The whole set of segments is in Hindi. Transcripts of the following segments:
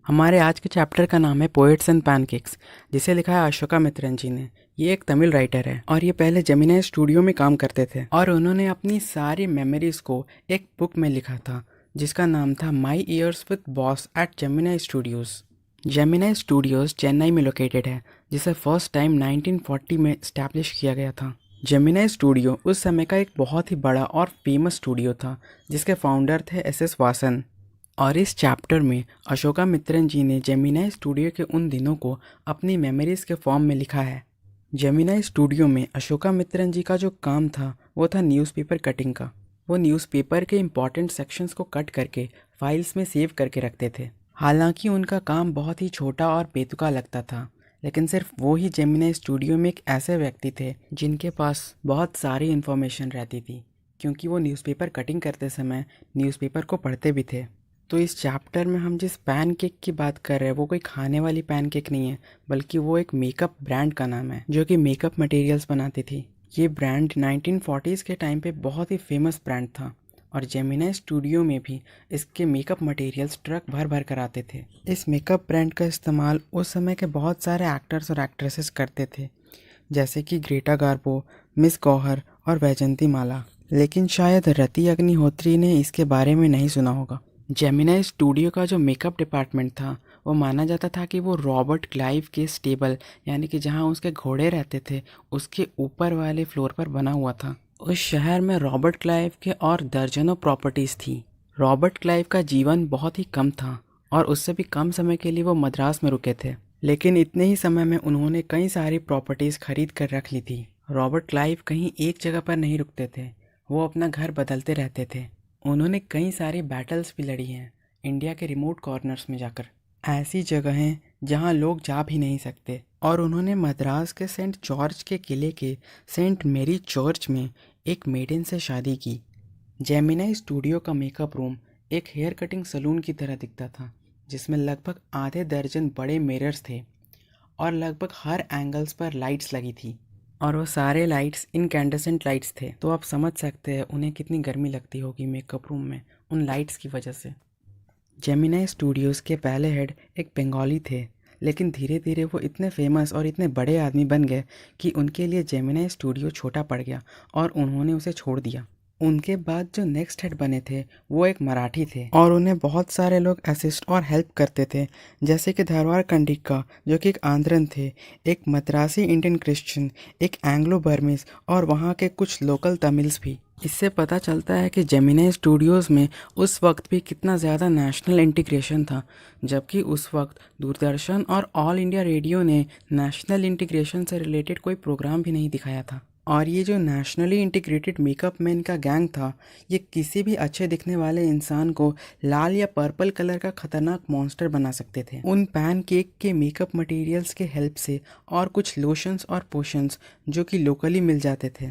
हमारे आज के चैप्टर का नाम है पोएट्स एंड पैनकेक्स, जिसे लिखा है अशोका मित्रन जी ने। ये एक तमिल राइटर है और ये पहले जेमिनी स्टूडियो में काम करते थे और उन्होंने अपनी सारी मेमोरीज को एक बुक में लिखा था जिसका नाम था my years with boss at Gemini Studios. Gemini Studios Chennai में लोकेटेड है, जिसे फर्स्ट टाइम 1940 में इस्टेब्लिश किया गया था। जेमिनी स्टूडियो उस समय का एक बहुत ही बड़ा और फेमस स्टूडियो था जिसके फाउंडर थे एस वासन। और इस चैप्टर में अशोका मित्रन जी ने जेमिनी स्टूडियो के उन दिनों को अपनी मेमोरीज के फॉर्म में लिखा है। जेमिनी स्टूडियो में अशोका मित्रन जी का जो काम था वो था न्यूज़पेपर कटिंग का। वो न्यूज़पेपर के इम्पॉर्टेंट सेक्शंस को कट करके फाइल्स में सेव करके रखते थे। हालांकि उनका काम बहुत ही छोटा और बेतुका लगता था, लेकिन सिर्फ वो ही जेमिनी स्टूडियो में एक ऐसे व्यक्ति थे जिनके पास बहुत सारी इन्फॉर्मेशन रहती थी, क्योंकि वो न्यूज़पेपर कटिंग करते समय न्यूज़पेपर को पढ़ते भी थे। तो इस चैप्टर में हम जिस पैनकेक की बात कर रहे हैं वो कोई खाने वाली पैनकेक नहीं है, बल्कि वो एक मेकअप ब्रांड का नाम है जो कि मेकअप मटेरियल्स बनाती थी। ये ब्रांड 1940s के टाइम पे बहुत ही फेमस ब्रांड था और जेमिनी स्टूडियो में भी इसके मेकअप मटेरियल्स ट्रक भर भर कर आते थे। इस मेकअप ब्रांड का इस्तेमाल उस समय के बहुत सारे एक्टर्स और एक्ट्रेसेस करते थे, जैसे कि ग्रेटा गार्बो, मिस गौहर और वैजंती माला। लेकिन शायद रति अग्निहोत्री ने इसके बारे में नहीं सुना होगा। जेमिनी स्टूडियो का जो मेकअप डिपार्टमेंट था वो माना जाता था कि वो रॉबर्ट क्लाइव के स्टेबल, यानी कि जहाँ उसके घोड़े रहते थे, उसके ऊपर वाले फ्लोर पर बना हुआ था। उस शहर में रॉबर्ट क्लाइव के और दर्जनों प्रॉपर्टीज़ थी। रॉबर्ट क्लाइव का जीवन बहुत ही कम था और उससे भी कम समय के लिए वो मद्रास में रुके थे, लेकिन इतने ही समय में उन्होंने कई सारी प्रॉपर्टीज़ खरीद कर रख ली थी। रॉबर्ट क्लाइव कहीं एक जगह पर नहीं रुकते थे, वो अपना घर बदलते रहते थे। उन्होंने कई सारी बैटल्स भी लड़ी हैं इंडिया के रिमोट कॉर्नर्स में जाकर, ऐसी जगहें जहां लोग जा भी नहीं सकते। और उन्होंने मद्रास के सेंट जॉर्ज के किले के सेंट मेरी चर्च में एक मेडन से शादी की। जेमिनी स्टूडियो का मेकअप रूम एक हेयर कटिंग सलून की तरह दिखता था, जिसमें लगभग आधे दर्जन बड़े मिरर्स थे और लगभग हर एंगल्स पर लाइट्स लगी थी। और वो सारे लाइट्स इनकैंडेसेंट लाइट्स थे, तो आप समझ सकते हैं उन्हें कितनी गर्मी लगती होगी मेकअप रूम में उन लाइट्स की वजह से। जेमिनी स्टूडियोज़ के पहले हेड एक बंगाली थे, लेकिन धीरे धीरे वो इतने फेमस और इतने बड़े आदमी बन गए कि उनके लिए जेमिनी स्टूडियो छोटा पड़ गया और उन्होंने उसे छोड़ दिया। उनके बाद जो नेक्स्ट हेड बने थे वो एक मराठी थे और उन्हें बहुत सारे लोग असिस्ट और हेल्प करते थे, जैसे कि धारवाड़ कंडिक्का जो कि एक आंध्रन थे, एक मद्रासी इंडियन क्रिश्चियन, एक एंग्लो बर्मीज और वहाँ के कुछ लोकल तमिल्स भी। इससे पता चलता है कि जेमिनी स्टूडियोज़ में उस वक्त भी कितना ज़्यादा नेशनल इंटीग्रेशन था, जबकि उस वक्त दूरदर्शन और ऑल इंडिया रेडियो ने नेशनल इंटीग्रेशन से रिलेटेड कोई प्रोग्राम भी नहीं दिखाया था। और ये जो नेशनली इंटीग्रेटेड मेकअप मैन का गैंग था, ये किसी भी अच्छे दिखने वाले इंसान को लाल या पर्पल कलर का खतरनाक मॉन्स्टर बना सकते थे। उन पैन केक के मेकअप मटेरियल्स के हेल्प से और कुछ लोशंस और पोशंस जो कि लोकली मिल जाते थे।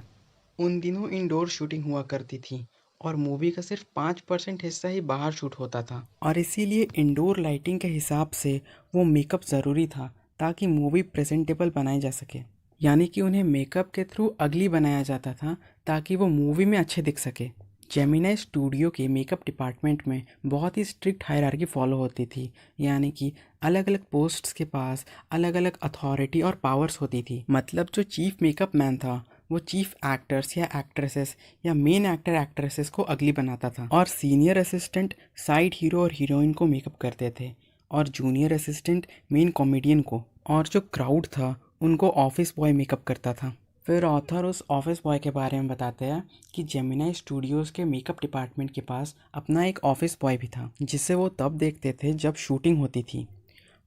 उन दिनों इंडोर शूटिंग हुआ करती थी और मूवी का सिर्फ 5% हिस्सा ही बाहर शूट होता था, और इसीलिए इंडोर लाइटिंग के हिसाब से वो मेकअप ज़रूरी था ताकि मूवी प्रेजेंटेबल बनाई जा सके। यानी कि उन्हें मेकअप के थ्रू अगली बनाया जाता था ताकि वो मूवी में अच्छे दिख सके। जेमिनी स्टूडियो के मेकअप डिपार्टमेंट में बहुत ही स्ट्रिक्ट हायरार्की फॉलो होती थी, यानी कि अलग अलग पोस्ट्स के पास अलग अलग अथॉरिटी और पावर्स होती थी। मतलब जो चीफ मेकअप मैन था वो चीफ एक्टर्स या एक्ट्रेसेस या मेन एक्टर एक्ट्रेसेस को अगली बनाता था, और सीनियर असिस्टेंट साइड हीरो और हीरोइन को मेकअप करते थे, और जूनियर असिस्टेंट मेन कॉमेडियन को, और जो क्राउड था उनको ऑफिस बॉय मेकअप करता था। फिर ऑथर उस ऑफिस बॉय के बारे में बताते हैं कि जेमिनी स्टूडियोज़ के मेकअप डिपार्टमेंट के पास अपना एक ऑफिस बॉय भी था, जिसे वो तब देखते थे जब शूटिंग होती थी।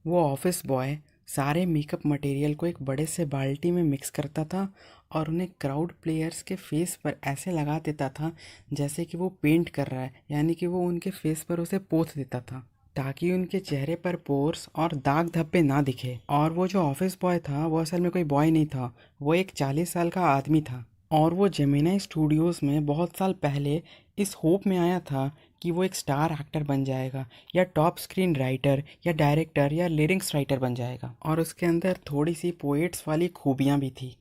वो ऑफिस बॉय सारे मेकअप मटेरियल को एक बड़े से बाल्टी में मिक्स करता था और उन्हें क्राउड प्लेयर्स के फेस पर ऐसे लगा देता था जैसे कि वो पेंट कर रहा है, यानी कि वो उनके फेस पर उसे पोत देता था ताकि उनके चेहरे पर पोर्स और दाग धब्बे ना दिखे। और वो जो ऑफिस बॉय था वो असल में कोई बॉय नहीं था, वो एक 40 साल का आदमी था, और वो जेमिनी स्टूडियोज़ में बहुत साल पहले इस होप में आया था कि वो एक स्टार एक्टर बन जाएगा या टॉप स्क्रीन राइटर या डायरेक्टर या लिरिक्स राइटर बन जाएगा, और उसके अंदर थोड़ी सी पोएट्स वाली खूबियाँ भी थी।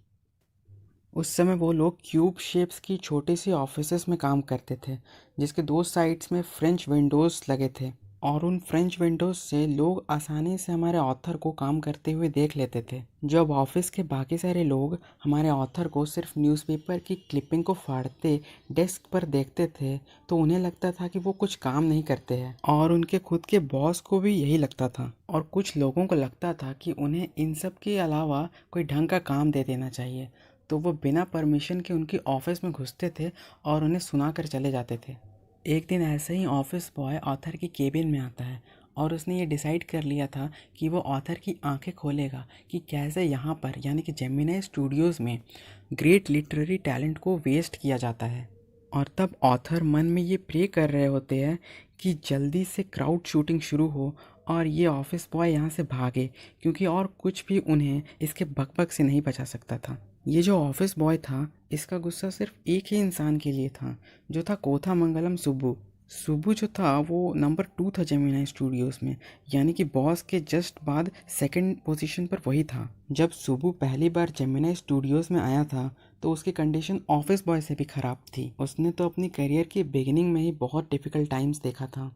उस समय वो लोग क्यूब शेप्स की छोटी सी ऑफिसेस में काम करते थे जिसके दो साइड्स में फ्रेंच विंडोज़ लगे थे, और उन फ्रेंच विंडोज से लोग आसानी से हमारे ऑथर को काम करते हुए देख लेते थे। जब ऑफिस के बाकी सारे लोग हमारे ऑथर को सिर्फ न्यूज़पेपर की क्लिपिंग को फाड़ते डेस्क पर देखते थे तो उन्हें लगता था कि वो कुछ काम नहीं करते हैं, और उनके खुद के बॉस को भी यही लगता था। और कुछ लोगों को लगता था कि उन्हें इन सब के अलावा कोई ढंग का काम दे देना चाहिए, तो वो बिना परमिशन के उनकी ऑफिस में घुसते थे और उन्हें सुना कर चले जाते थे। एक दिन ऐसे ही ऑफिस बॉय ऑथर की केबिन में आता है और उसने ये डिसाइड कर लिया था कि वो ऑथर की आंखें खोलेगा कि कैसे यहाँ पर यानी कि जेमिनी स्टूडियोज़ में ग्रेट लिटरेरी टैलेंट को वेस्ट किया जाता है। और तब ऑथर मन में ये प्रे कर रहे होते हैं कि जल्दी से क्राउड शूटिंग शुरू हो और ये ऑफिस बॉय यहाँ से भागे, क्योंकि और कुछ भी उन्हें इसके बकबक से नहीं बचा सकता था। ये जो ऑफिस बॉय था इसका गुस्सा सिर्फ एक ही इंसान के लिए था, जो था कोथामंगलम सुब्बू। सुब्बू जो था वो नंबर 2 था जेमिनी स्टूडियोज़ में, यानी कि बॉस के जस्ट बाद सेकंड पोजीशन पर वही था। जब सुब्बू पहली बार जेमिनी स्टूडियोज़ में आया था तो उसकी कंडीशन ऑफिस बॉय से भी ख़राब थी। उसने तो अपनी करियर की बिगिनिंग में ही बहुत डिफ़िकल्ट टाइम्स देखा था।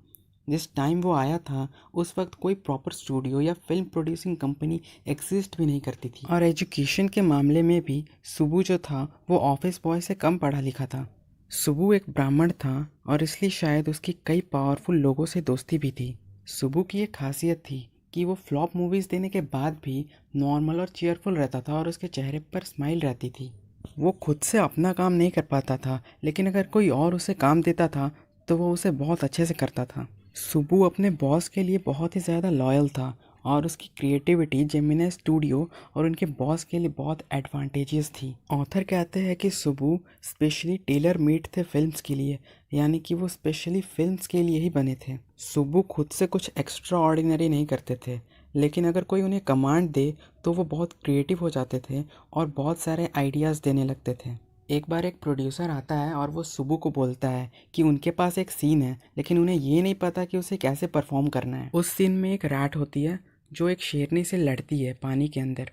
जिस टाइम वो आया था उस वक्त कोई प्रॉपर स्टूडियो या फिल्म प्रोड्यूसिंग कंपनी एग्जिस्ट भी नहीं करती थी, और एजुकेशन के मामले में भी सुब्बू जो था वो ऑफिस बॉय से कम पढ़ा लिखा था। सुब्बू एक ब्राह्मण था और इसलिए शायद उसकी कई पावरफुल लोगों से दोस्ती भी थी। सुब्बू की एक खासियत थी कि वो फ्लॉप मूवीज़ देने के बाद भी नॉर्मल और चेयरफुल रहता था और उसके चेहरे पर स्माइल रहती थी। वो खुद से अपना काम नहीं कर पाता था, लेकिन अगर कोई और उसे काम देता था तो वो उसे बहुत अच्छे से करता था। सुब्बू अपने बॉस के लिए बहुत ही ज़्यादा लॉयल था और उसकी क्रिएटिविटी जेमिनी स्टूडियो और उनके बॉस के लिए बहुत एडवांटेजियस थी। ऑथर कहते हैं कि सुब्बू स्पेशली टेलर मेड थे फिल्म्स के लिए, यानी कि वो स्पेशली फिल्म्स के लिए ही बने थे। सुब्बू खुद से कुछ एक्स्ट्रा ऑर्डिनरी नहीं करते थे, लेकिन अगर कोई उन्हें कमांड दे तो वो बहुत क्रिएटिव हो जाते थे और बहुत सारे आइडियाज़ देने लगते थे। एक बार एक प्रोड्यूसर आता है और वो सुब्बू को बोलता है कि उनके पास एक सीन है, लेकिन उन्हें ये नहीं पता कि उसे कैसे परफॉर्म करना है। उस सीन में एक रैट होती है जो एक शेरनी से लड़ती है पानी के अंदर,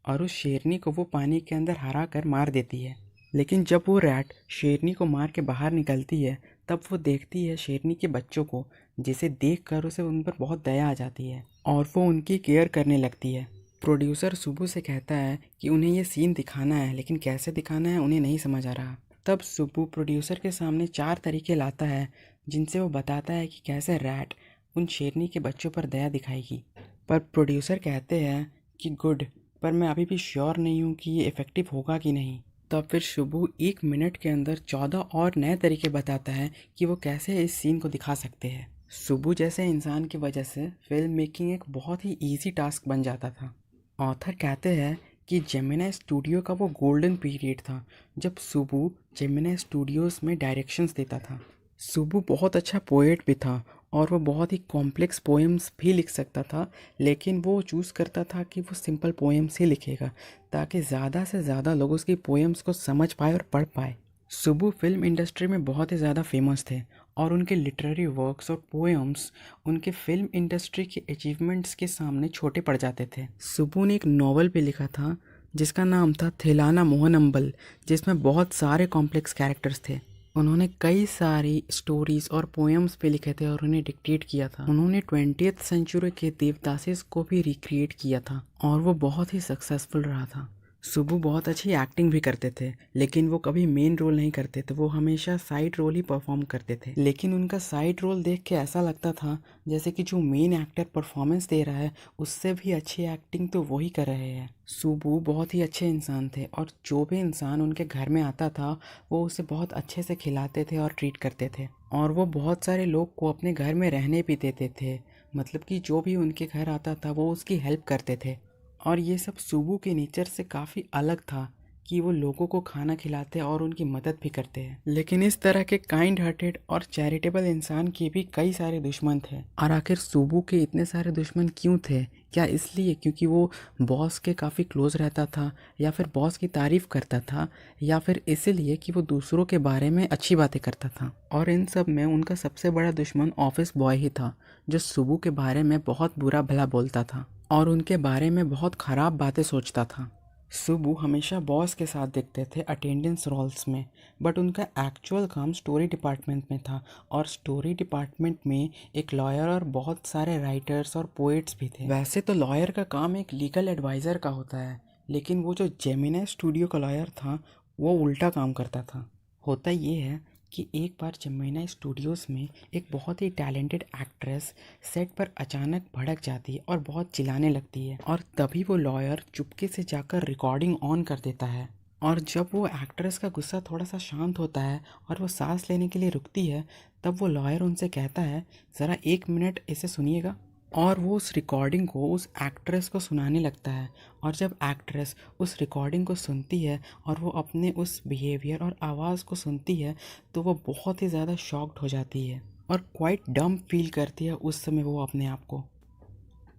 और उस शेरनी को वो पानी के अंदर हरा कर मार देती है। लेकिन जब वो रैट शेरनी को मार के बाहर निकलती है तब वो देखती है शेरनी के बच्चों को, जिसे देख कर उसे उन पर बहुत दया आ जाती है और वो उनकी केयर करने लगती है। प्रोड्यूसर सुब्बू से कहता है कि उन्हें ये सीन दिखाना है, लेकिन कैसे दिखाना है उन्हें नहीं समझ आ रहा। तब सुब्बू प्रोड्यूसर के सामने 4 तरीके लाता है जिनसे वो बताता है कि कैसे रैट उन शेरनी के बच्चों पर दया दिखाएगी। पर प्रोड्यूसर कहते हैं कि गुड, पर मैं अभी भी श्योर नहीं हूँ कि ये इफ़ेक्टिव होगा कि नहीं। तब फिर सुब्बू 1 मिनट के अंदर 14 और नए तरीके बताता है कि वो कैसे इस सीन को दिखा सकते हैं। सुब्बू जैसे इंसान की वजह से फिल्म मेकिंग एक बहुत ही ईजी टास्क बन जाता था। ऑथर कहते हैं कि जेमिनी स्टूडियो का वो गोल्डन पीरियड था जब सुब्बू जेमिनी स्टूडियोज़ में डायरेक्शंस देता था। सुब्बू बहुत अच्छा पोएट भी था और वो बहुत ही कॉम्प्लेक्स पोएम्स भी लिख सकता था, लेकिन वो चूज़ करता था कि वो सिंपल पोएम्स ही लिखेगा ताकि ज़्यादा से ज़्यादा लोग उसकी पोएम्स को समझ पाए और पढ़ पाए। सुब्बू फिल्म इंडस्ट्री में बहुत ही ज़्यादा फेमस थे और उनके लिटरेरी वर्क्स और पोएम्स उनके फिल्म इंडस्ट्री के अचीवमेंट्स के सामने छोटे पड़ जाते थे। सुब्बू ने एक नॉवल भी लिखा था जिसका नाम था थिलाना मोहनम्बल, जिसमें बहुत सारे कॉम्प्लेक्स कैरेक्टर्स थे। उन्होंने कई सारी स्टोरीज और पोएम्स भी लिखे थे और उन्हें डिक्टेट किया था। उन्होंने 20th सेंचुरी के देवदासीज को भी रिक्रिएट किया था और वो बहुत ही सक्सेसफुल रहा था। सुब्बू बहुत अच्छी एक्टिंग भी करते थे, लेकिन वो कभी मेन रोल नहीं करते थे, वो हमेशा साइड रोल ही परफॉर्म करते थे। लेकिन उनका साइड रोल देख के ऐसा लगता था जैसे कि जो मेन एक्टर परफॉर्मेंस दे रहा है उससे भी अच्छी एक्टिंग तो वही कर रहे हैं। सुब्बू बहुत ही अच्छे इंसान थे और जो भी इंसान उनके घर में आता था वो उसे बहुत अच्छे से खिलाते थे और ट्रीट करते थे, और वो बहुत सारे लोग को अपने घर में रहने भी देते थे। मतलब कि जो भी उनके घर आता था वो उसकी हेल्प करते थे। और ये सब सुब्बू के नेचर से काफ़ी अलग था कि वो लोगों को खाना खिलाते और उनकी मदद भी करते हैं। लेकिन इस तरह के काइंड हार्टेड और चैरिटेबल इंसान के भी कई सारे दुश्मन थे। और आखिर सुब्बू के इतने सारे दुश्मन क्यों थे? क्या इसलिए क्योंकि वो बॉस के काफ़ी क्लोज रहता था, या फिर बॉस की तारीफ़ करता था, या फिर इसलिए कि वो दूसरों के बारे में अच्छी बातें करता था? और इन सब में उनका सबसे बड़ा दुश्मन ऑफिस बॉय ही था, जो सुब्बू के बारे में बहुत बुरा भला बोलता था और उनके बारे में बहुत ख़राब बातें सोचता था। सुबू हमेशा बॉस के साथ दिखते थे अटेंडेंस रोल्स में, बट उनका एक्चुअल काम स्टोरी डिपार्टमेंट में था। और स्टोरी डिपार्टमेंट में एक लॉयर और बहुत सारे राइटर्स और पोएट्स भी थे। वैसे तो लॉयर का काम एक लीगल एडवाइज़र का होता है, लेकिन वो जो जेमिनी स्टूडियो का लॉयर था वो उल्टा काम करता था। होता ये है कि एक बार जेमिनी स्टूडियोज़ में एक बहुत ही टैलेंटेड एक्ट्रेस सेट पर अचानक भड़क जाती है और बहुत चिल्लाने लगती है, और तभी वो लॉयर चुपके से जाकर रिकॉर्डिंग ऑन कर देता है। और जब वो एक्ट्रेस का गुस्सा थोड़ा सा शांत होता है और वो सांस लेने के लिए रुकती है, तब वो लॉयर उनसे कहता है, ज़रा 1 मिनट इसे सुनिएगा। और वो उस रिकॉर्डिंग को उस एक्ट्रेस को सुनाने लगता है। और जब एक्ट्रेस उस रिकॉर्डिंग को सुनती है और वो अपने उस बिहेवियर और आवाज़ को सुनती है, तो वो बहुत ही ज़्यादा शॉक्ड हो जाती है और क्वाइट डम फील करती है उस समय वो अपने आप को।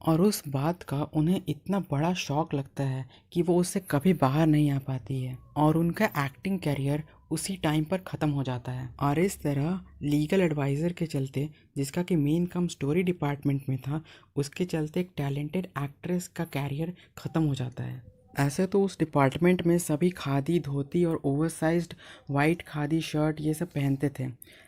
और उस बात का उन्हें इतना बड़ा शौक लगता है कि वो उससे कभी बाहर नहीं आ पाती है, और उनका एक्टिंग करियर उसी टाइम पर ख़त्म हो जाता है। और इस तरह लीगल एडवाइज़र के चलते, जिसका कि मेन काम स्टोरी डिपार्टमेंट में था, उसके चलते एक टैलेंटेड एक्ट्रेस का कैरियर ख़त्म हो जाता है। ऐसे तो उस डिपार्टमेंट में सभी खादी धोती और ओवरसाइज्ड वाइट खादी शर्ट ये सब पहनते थे,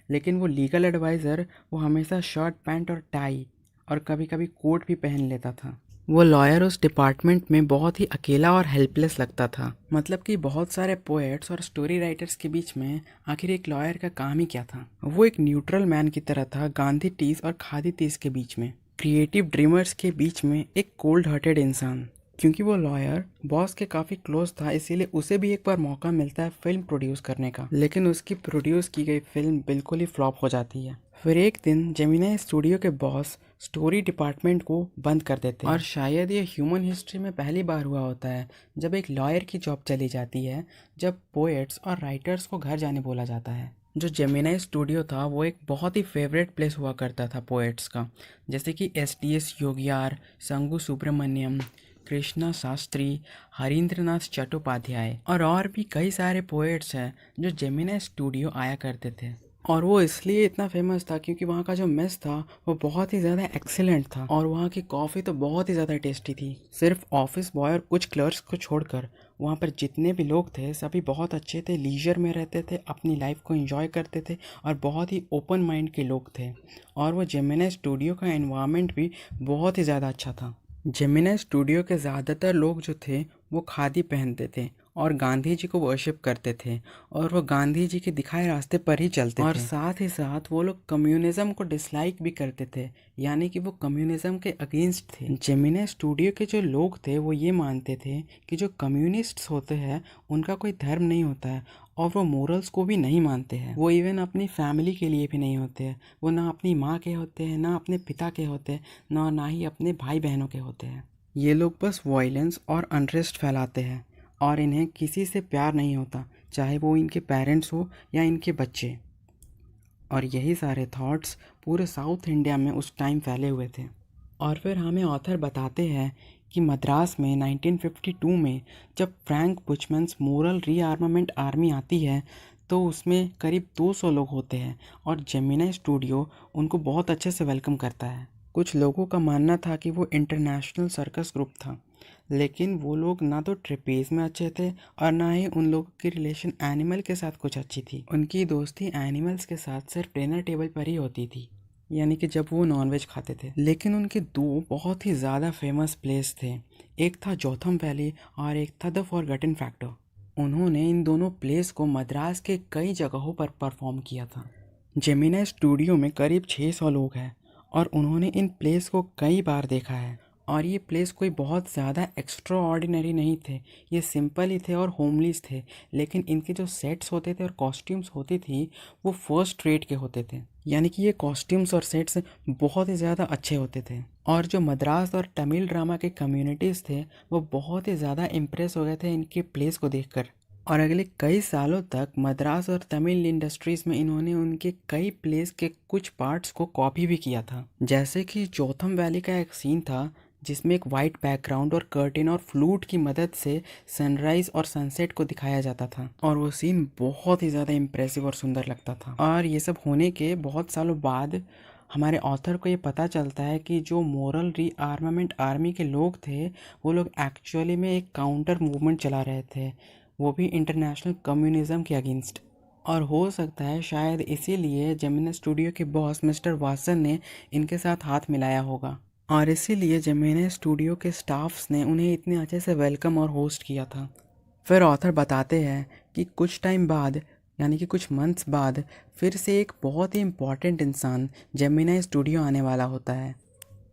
लेकिन वो लीगल एडवाइज़र वो हमेशा शर्ट पैंट और टाई और कभी कभी कोट भी पहन लेता था। वो लॉयर उस डिपार्टमेंट में बहुत ही अकेला और हेल्पलेस लगता था। मतलब कि बहुत सारे पोएट्स और स्टोरी राइटर्स के बीच में आखिर एक लॉयर का काम ही क्या था। वो एक न्यूट्रल मैन की तरह था, गांधी टीज और खादी टीज के बीच में, क्रिएटिव ड्रीमर्स के बीच में एक कोल्ड हार्टेड इंसान। क्योंकि वो लॉयर बॉस के काफ़ी क्लोज था, इसीलिए उसे भी एक बार मौका मिलता है फिल्म प्रोड्यूस करने का, लेकिन उसकी प्रोड्यूस की गई फिल्म बिल्कुल ही फ्लॉप हो जाती है। फिर एक दिन जेमिनी स्टूडियो के बॉस स्टोरी डिपार्टमेंट को बंद कर देते हैं। और शायद ये ह्यूमन हिस्ट्री में पहली बार हुआ होता है जब एक लॉयर की जॉब चली जाती है, जब पोएट्स और राइटर्स को घर जाने बोला जाता है। जो जेमिनी स्टूडियो था वो एक बहुत ही फेवरेट प्लेस हुआ करता था पोएट्स का, जैसे कि एस योगियार, संगू सुब्रमण्यम, कृष्णा शास्त्री, हरींद्रनाथ चट्टोपाध्याय और भी कई सारे पोएट्स हैं जो जेमिनी स्टूडियो आया करते थे। और वो इसलिए इतना फेमस था क्योंकि वहाँ का जो मेस था वो बहुत ही ज़्यादा एक्सीलेंट था, और वहाँ की कॉफ़ी तो बहुत ही ज़्यादा टेस्टी थी। सिर्फ ऑफिस बॉय और कुछ क्लर्क्स को छोड़कर वहाँ पर जितने भी लोग थे सभी बहुत अच्छे थे, लीजर में रहते थे, अपनी लाइफ को एंजॉय करते थे और बहुत ही ओपन माइंड के लोग थे। और वो जेमिनी स्टूडियो का एनवायरनमेंट भी बहुत ही ज़्यादा अच्छा था। जेमिनी स्टूडियो के ज़्यादातर लोग जो थे वो खादी पहनते थे और गांधी जी को वर्शिप करते थे, और वो गांधी जी के दिखाए रास्ते पर ही चलते थे। और साथ ही साथ वो लोग कम्युनिज्म को डिसलाइक भी करते थे, यानी कि वो कम्युनिज्म के अगेंस्ट थे। जेमिनी स्टूडियो के जो लोग थे वो ये मानते थे कि जो कम्युनिस्ट्स होते हैं उनका कोई धर्म नहीं होता है, और वो मोरल्स को भी नहीं मानते हैं। वो इवन अपनी फैमिली के लिए भी नहीं होते हैं। वो ना अपनी माँ के होते हैं, ना अपने पिता के होते हैं, ना ही अपने भाई बहनों के होते हैं। ये लोग बस वायलेंस और अनरेस्ट फैलाते हैं, और इन्हें किसी से प्यार नहीं होता, चाहे वो इनके पेरेंट्स हो या इनके बच्चे। और यही सारे थॉट्स पूरे साउथ इंडिया में उस टाइम फैले हुए थे। और फिर हमें ऑथर बताते हैं कि मद्रास में 1952 में जब फ्रैंक बुचमन्स मोरल रीआर्मामेंट आर्मी आती है तो उसमें करीब 200 लोग होते हैं, और जेमिनी स्टूडियो उनको बहुत अच्छे से वेलकम करता है। कुछ लोगों का मानना था कि वो इंटरनेशनल सर्कस ग्रुप था, लेकिन वो लोग ना तो ट्रेपेज में अच्छे थे और ना ही उन लोगों की रिलेशन एनिमल के साथ कुछ अच्छी थी। उनकी दोस्ती एनिमल्स के साथ सिर्फ डिनर टेबल पर ही होती थी, यानी कि जब वो नॉनवेज खाते थे। लेकिन उनके दो बहुत ही ज़्यादा फेमस प्लेस थे, एक था जोथम वैली और एक था द फॉरगॉटन फैक्टर। उन्होंने इन दोनों प्लेस को मद्रास के कई जगहों पर परफॉर्म किया था। जेमिनी स्टूडियो में करीब 600 लोग हैं और उन्होंने इन प्लेस को कई बार देखा है। और ये प्लेस कोई बहुत ज़्यादा एक्स्ट्रा ऑर्डिनरी नहीं थे, ये सिंपल ही थे और होमलीस थे, लेकिन इनके जो सेट्स होते थे और कॉस्ट्यूम्स होती थी वो फर्स्ट रेट के होते थे, यानी कि ये कॉस्ट्यूम्स और सेट्स बहुत ही ज़्यादा अच्छे होते थे। और जो मद्रास और तमिल ड्रामा के कम्युनिटीज़ थे वो बहुत ही ज़्यादा इम्प्रेस हो गए थे इनके प्लेस को देखकर, और अगले कई सालों तक मद्रास और तमिल इंडस्ट्रीज़ में इन्होंने उनके कई प्लेस के कुछ पार्ट्स को कॉपी भी किया था। जैसे कि जोथम वैली का एक सीन था जिसमें एक वाइट बैकग्राउंड और कर्टेन और फ्लूट की मदद से सनराइज और सनसेट को दिखाया जाता था, और वो सीन बहुत ही ज़्यादा इम्प्रेसिव और सुंदर लगता था। और ये सब होने के बहुत सालों बाद हमारे ऑथर को ये पता चलता है कि जो मोरल रीआर्मामेंट आर्मी के लोग थे वो लोग एक्चुअली में एक काउंटर मूवमेंट चला रहे थे, वो भी इंटरनेशनल कम्युनिज्म के अगेंस्ट। और हो सकता है शायद इसीलिए जेमिनी स्टूडियो के बॉस मिस्टर वासन ने इनके साथ हाथ मिलाया होगा, और इसीलिए जेमिनी स्टूडियो के स्टाफ्स ने उन्हें इतने अच्छे से वेलकम और होस्ट किया था। फिर ऑथर बताते हैं कि कुछ टाइम बाद, यानी कि कुछ मंथ्स बाद, फिर से एक बहुत ही इम्पॉर्टेंट इंसान जेमिनी स्टूडियो आने वाला होता है।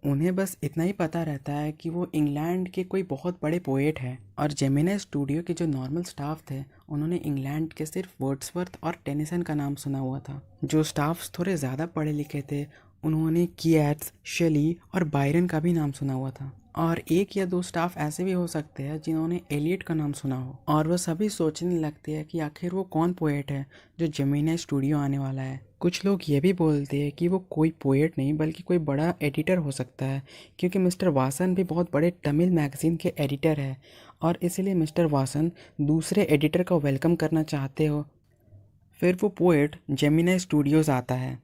उन्हें बस इतना ही पता रहता है कि वो इंग्लैंड के कोई बहुत बड़े पोएट है, और जेमिनी स्टूडियो के जो नॉर्मल स्टाफ थे उन्होंने इंग्लैंड के सिर्फ वर्ड्सवर्थ और टेनिसन का नाम सुना हुआ था। जो स्टाफ्स थोड़े ज़्यादा पढ़े लिखे थे उन्होंने किएट्स, शेली और बायरन का भी नाम सुना हुआ था। और एक या दो स्टाफ ऐसे भी हो सकते हैं जिन्होंने एलियट का नाम सुना हो, और वो सभी सोचने लगते हैं कि आखिर वो कौन पोएट है जो जेमिनी स्टूडियो आने वाला है। कुछ लोग ये भी बोलते हैं कि वो कोई पोएट नहीं बल्कि कोई बड़ा एडिटर हो सकता है, क्योंकि मिस्टर वासन भी बहुत बड़े तमिल मैगजीन के एडिटर है, और इसीलिए मिस्टर वासन दूसरे एडिटर का वेलकम करना चाहते हो। फिर वो पोएट जेमिनी स्टूडियोज़ आता है।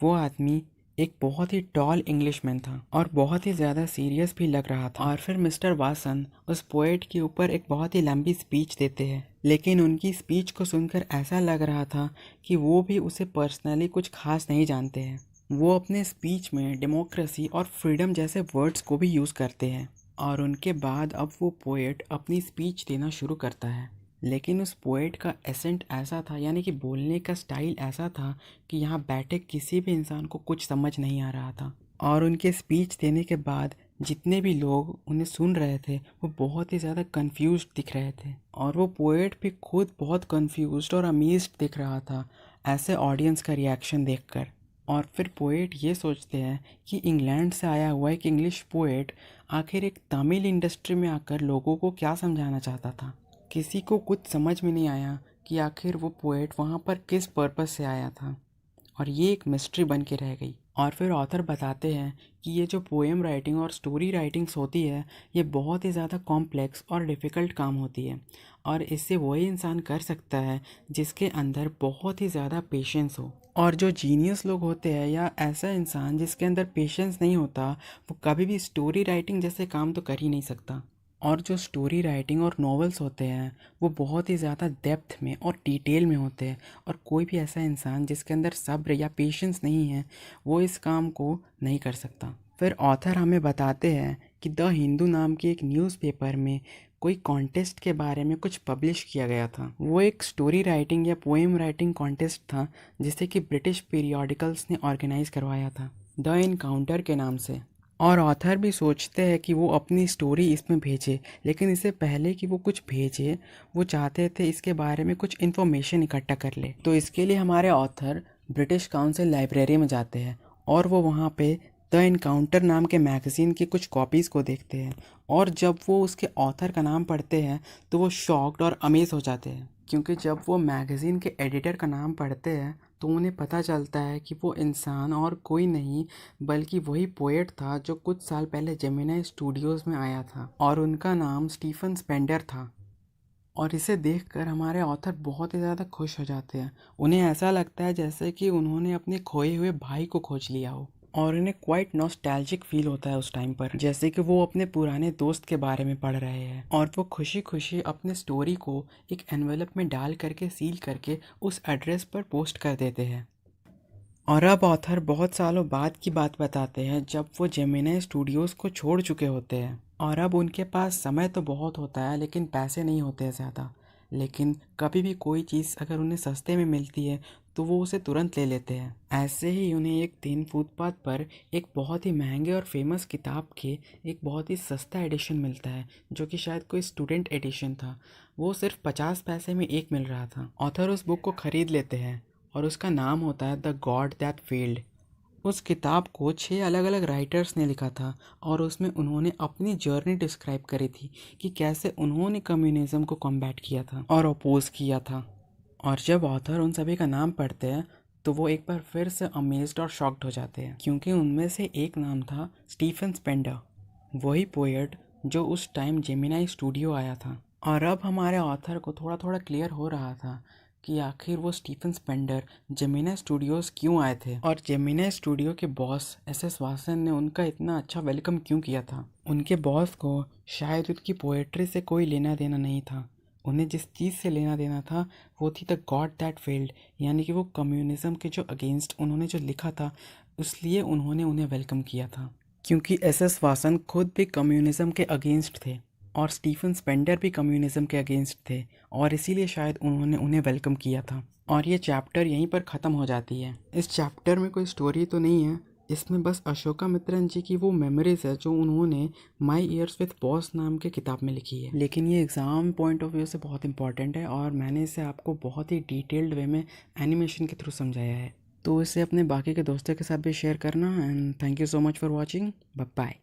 वो आदमी एक बहुत ही टॉल इंग्लिशमैन था और बहुत ही ज़्यादा सीरियस भी लग रहा था। और फिर मिस्टर वासन उस पोएट के ऊपर एक बहुत ही लंबी स्पीच देते हैं, लेकिन उनकी स्पीच को सुनकर ऐसा लग रहा था कि वो भी उसे पर्सनली कुछ खास नहीं जानते हैं। वो अपने स्पीच में डेमोक्रेसी और फ्रीडम जैसे वर्ड्स को भी यूज़ करते हैं, और उनके बाद अब वो पोएट अपनी स्पीच देना शुरू करता है। लेकिन उस पोएट का एसेंट ऐसा था, यानी कि बोलने का स्टाइल ऐसा था कि यहाँ बैठे किसी भी इंसान को कुछ समझ नहीं आ रहा था। और उनके स्पीच देने के बाद जितने भी लोग उन्हें सुन रहे थे वो बहुत ही ज़्यादा कंफ्यूज्ड दिख रहे थे, और वो पोएट भी खुद बहुत कंफ्यूज्ड और अमेज्ड दिख रहा था ऐसे ऑडियंस का रिएक्शन देखकर। और फिर पोएट ये सोचते हैं कि इंग्लैंड से आया हुआ एक इंग्लिश पोएट आखिर एक तमिल इंडस्ट्री में आकर लोगों को क्या समझाना चाहता था। किसी को कुछ समझ में नहीं आया कि आखिर वो पोएट वहाँ पर किस पर्पस से आया था, और ये एक मिस्ट्री बन के रह गई। और फिर ऑथर बताते हैं कि ये जो पोएम राइटिंग और स्टोरी राइटिंग्स होती है ये बहुत ही ज़्यादा कॉम्प्लेक्स और डिफ़िकल्ट काम होती है, और इससे वही इंसान कर सकता है जिसके अंदर बहुत ही ज़्यादा पेशेंस हो। और जो जीनियस लोग होते हैं या ऐसा इंसान जिसके अंदर पेशेंस नहीं होता, वो कभी भी स्टोरी राइटिंग जैसे काम तो कर ही नहीं सकता। और जो स्टोरी राइटिंग और नॉवेल्स होते हैं वो बहुत ही ज़्यादा डेप्थ में और डिटेल में होते हैं, और कोई भी ऐसा इंसान जिसके अंदर सब्र या पेशेंस नहीं है वो इस काम को नहीं कर सकता। फिर ऑथर हमें बताते हैं कि द हिंदू नाम के एक न्यूज़पेपर में कोई कॉन्टेस्ट के बारे में कुछ पब्लिश किया गया था। वो एक स्टोरी राइटिंग या पोएम राइटिंग कॉन्टेस्ट था जिसे कि ब्रिटिश पीरियोडिकल्स ने ऑर्गेनाइज करवाया था द इनकाउंटर के नाम से। और ऑथर भी सोचते हैं कि वो अपनी स्टोरी इसमें भेजे, लेकिन इससे पहले कि वो कुछ भेजे वो चाहते थे इसके बारे में कुछ इन्फॉर्मेशन इकट्ठा कर ले। तो इसके लिए हमारे ऑथर ब्रिटिश काउंसिल लाइब्रेरी में जाते हैं, और वो वहाँ पे द इनकाउंटर नाम के मैगज़ीन की कुछ कॉपीज़ को देखते हैं। और जब वो उसके ऑथर का नाम पढ़ते हैं तो वो शॉक्ड और अमेज हो जाते हैं, क्योंकि जब वो मैगज़ीन के एडिटर का नाम पढ़ते हैं तो उन्हें पता चलता है कि वो इंसान और कोई नहीं बल्कि वही पोएट था जो कुछ साल पहले जेमिनी स्टूडियोज़ में आया था, और उनका नाम स्टीफन स्पेंडर था। और इसे देखकर हमारे ऑथर बहुत ही ज़्यादा खुश हो जाते हैं। उन्हें ऐसा लगता है जैसे कि उन्होंने अपने खोए हुए भाई को खोज लिया हो, और उन्हें क्वाइट नॉस्टैल्जिक फील होता है उस टाइम पर, जैसे कि वो अपने पुराने दोस्त के बारे में पढ़ रहे हैं। और वो खुशी खुशी अपने स्टोरी को एक एनवेलप में डाल करके सील करके उस एड्रेस पर पोस्ट कर देते हैं। और अब ऑथर बहुत सालों बाद की बात बताते हैं जब वो जेमिनी स्टूडियोज़ को छोड़ चुके होते हैं, और अब उनके पास समय तो बहुत होता है लेकिन पैसे नहीं होते ज़्यादा। लेकिन कभी भी कोई चीज़ अगर उन्हें सस्ते में मिलती है तो वो उसे तुरंत ले लेते हैं। ऐसे ही उन्हें एक दिन फुटपाथ पर एक बहुत ही महंगे और फेमस किताब के एक बहुत ही सस्ता एडिशन मिलता है, जो कि शायद कोई स्टूडेंट एडिशन था। वो सिर्फ 50 पैसे में एक मिल रहा था। ऑथर उस बुक को ख़रीद लेते हैं, और उसका नाम होता है द गॉड दैट फेल्ड। उस किताब को 6 अलग अलग राइटर्स ने लिखा था, और उसमें उन्होंने अपनी जर्नी डिस्क्राइब करी थी कि कैसे उन्होंने कम्युनिज्म को कॉम्बैट किया था और अपोज किया था। और जब ऑथर उन सभी का नाम पढ़ते हैं तो वो एक बार फिर से अमेज्ड और शॉक्ड हो जाते हैं, क्योंकि उनमें से एक नाम था स्टीफन स्पेंडर, वही पोएट जो उस टाइम जेमिनी स्टूडियो आया था। और अब हमारे ऑथर को थोड़ा थोड़ा क्लियर हो रहा था कि आखिर वो स्टीफन स्पेंडर जेमिनी स्टूडियोज़ क्यों आए थे और जेमिनी स्टूडियो के बॉस एस.एस. वासन ने उनका इतना अच्छा वेलकम क्यों किया था। उनके बॉस को शायद उनकी पोएट्री से कोई लेना देना नहीं था। उन्हें जिस चीज़ से लेना देना था वो थी द गॉड दैट फेल्ड, यानी कि वो कम्युनिज्म के जो अगेंस्ट उन्होंने जो लिखा था, इसलिए उन्होंने उन्हें वेलकम किया था। क्योंकि एस.एस. वासन खुद भी कम्युनिज्म के अगेंस्ट थे और स्टीफन स्पेंडर भी कम्युनिज्म के अगेंस्ट थे, और इसीलिए शायद उन्होंने उन्हें वेलकम किया था। और ये चैप्टर यहीं पर ख़त्म हो जाती है। इस चैप्टर में कोई स्टोरी तो नहीं है, इसमें बस अशोकामित्रन जी की वो मेमोरीज है जो उन्होंने माई ईयर्स विथ बॉस नाम के किताब में लिखी है। लेकिन ये एग्ज़ाम पॉइंट ऑफ व्यू से बहुत इंपॉर्टेंट है और मैंने इसे आपको बहुत ही डिटेल्ड वे में एनिमेशन के थ्रू समझाया है, तो इसे अपने बाकी के दोस्तों के साथ भी शेयर करना। And thank you so much for watching. Bye bye.